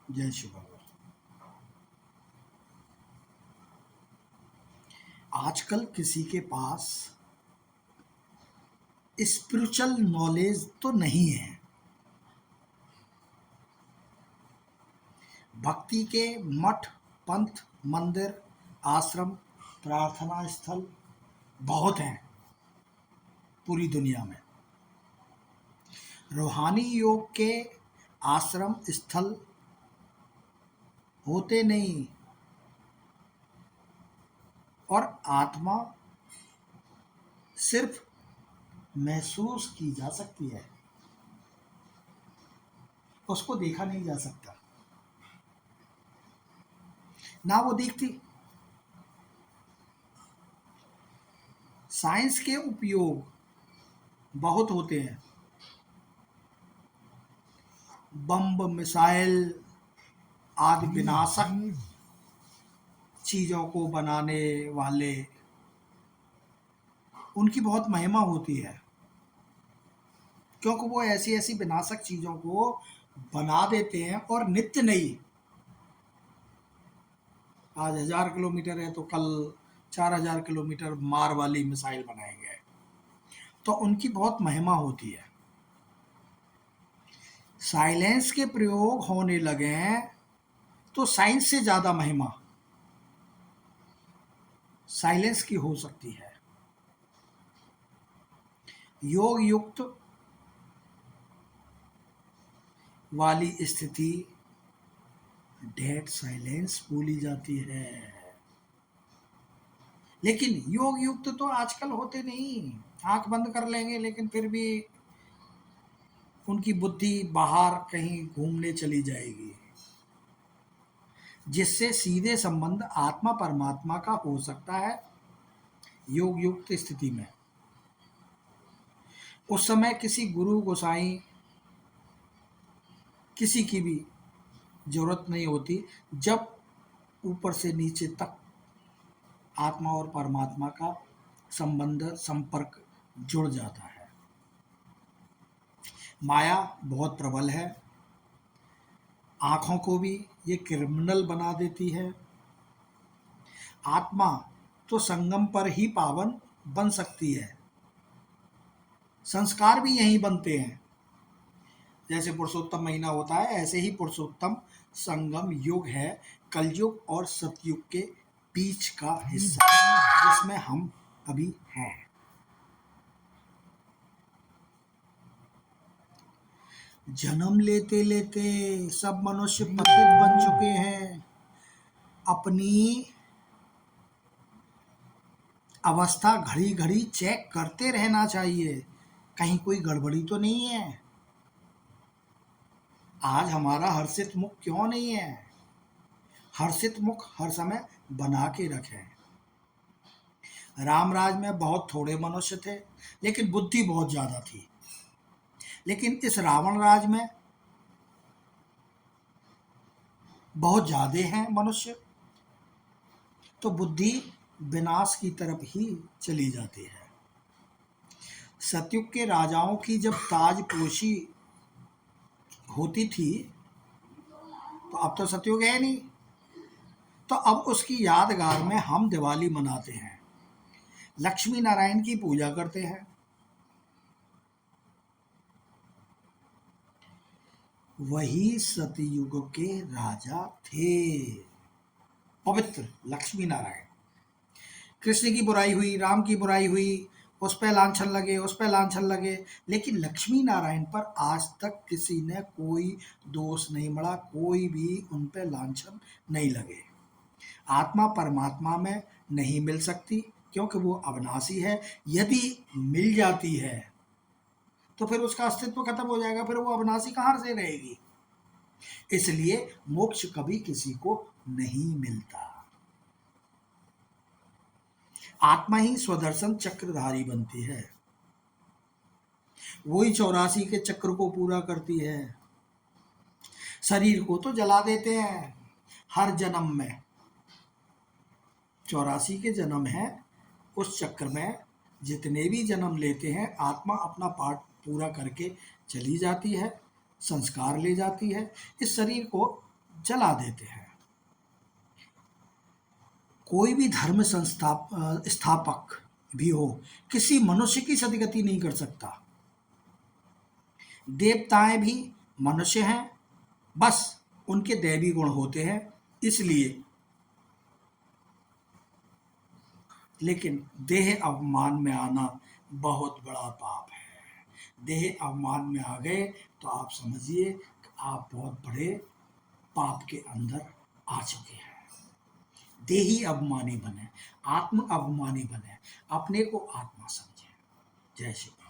जय श्री बाबा। आजकल किसी के पास स्पिरिचुअल नॉलेज तो नहीं है। भक्ति के मठ, पंथ, मंदिर, आश्रम, प्रार्थना स्थल बहुत हैं पूरी दुनिया में। रूहानी योग के आश्रम स्थल होते नहीं और आत्मा सिर्फ महसूस की जा सकती है, उसको देखा नहीं जा सकता। ना वो दिखती। साइंस के उपयोग बहुत होते हैं। बम, मिसाइल आदि विनाशक चीजों को बनाने वाले, उनकी बहुत महिमा होती है, क्योंकि वो ऐसी ऐसी विनाशक चीजों को बना देते हैं और नित्य नहीं। आज 1000 किलोमीटर है तो कल 4000 किलोमीटर मार वाली मिसाइल बनाएंगे, तो उनकी बहुत महिमा होती है। साइलेंस के प्रयोग होने लगे हैं तो साइंस से ज्यादा महिमा साइलेंस की हो सकती है। योग युक्त वाली स्थिति डेड साइलेंस बोली जाती है। लेकिन योग युक्त तो आजकल होते नहीं। आंख बंद कर लेंगे लेकिन फिर भी उनकी बुद्धि बाहर कहीं घूमने चली जाएगी, जिससे सीधे संबंध आत्मा परमात्मा का हो सकता है। योग युक्त स्थिति में उस समय किसी गुरु गोसाई किसी की भी जरूरत नहीं होती, जब ऊपर से नीचे तक आत्मा और परमात्मा का संबंध संपर्क जुड़ जाता है। माया बहुत प्रबल है। आंखों को भी ये क्रिमिनल बना देती है। आत्मा तो संगम पर ही पावन बन सकती है। संस्कार भी यहीं बनते हैं। जैसे पुरुषोत्तम महीना होता है, ऐसे ही पुरुषोत्तम संगम युग है, कलयुग और सतयुग के बीच का हिस्सा, जिसमें हम अभी हैं। जन्म लेते लेते सब मनुष्य पतित बन चुके हैं। अपनी अवस्था घड़ी घड़ी चेक करते रहना चाहिए, कहीं कोई गड़बड़ी तो नहीं है। आज हमारा हर्षित मुख क्यों नहीं है? हर्षित मुख हर समय बना के रखें। रामराज में बहुत थोड़े मनुष्य थे, लेकिन बुद्धि बहुत ज्यादा थी। लेकिन इस रावण राज में बहुत ज्यादा हैं मनुष्य, तो बुद्धि विनाश की तरफ ही चली जाती है। सतयुग के राजाओं की जब ताजपोशी होती थी, तो अब तो सतयुग है नहीं, तो अब उसकी यादगार में हम दिवाली मनाते हैं, लक्ष्मी नारायण की पूजा करते हैं। वही सतयुग के राजा थे, पवित्र लक्ष्मी नारायण। कृष्ण की बुराई हुई, राम की बुराई हुई, उस पर लांछन लगे, उस पर लांछन लगे, लेकिन लक्ष्मी नारायण पर आज तक किसी ने कोई दोष नहीं मढ़ा, कोई भी उन पर लांछन नहीं लगे। आत्मा परमात्मा में नहीं मिल सकती, क्योंकि वो अविनाशी है। यदि मिल जाती है तो फिर उसका अस्तित्व खत्म हो जाएगा, फिर वो अविनाशी कहाँ से रहेगी। इसलिए मोक्ष कभी किसी को नहीं मिलता। आत्मा ही स्वदर्शन चक्रधारी बनती है, वही 84 के चक्र को पूरा करती है। शरीर को तो जला देते हैं हर जन्म में, 84 के जन्म है, उस चक्र में जितने भी जन्म लेते हैं आत्मा अपना पार्ट पूरा करके चली जाती है, संस्कार ले जाती है। इस शरीर को जला देते हैं। कोई भी धर्म स्थापक भी हो, किसी मनुष्य की सदगति नहीं कर सकता। देवताएं भी मनुष्य हैं, बस उनके दैवी गुण होते हैं इसलिए। लेकिन देह अवमान में आना बहुत बड़ा पाप है। देह अवमान में आ गए तो आप समझिए कि आप बहुत बड़े पाप के अंदर आ चुके हैं। देही अभिमानी बने, आत्म अभिमानी बने, अपने को आत्मा समझे। जय श्री कृष्ण।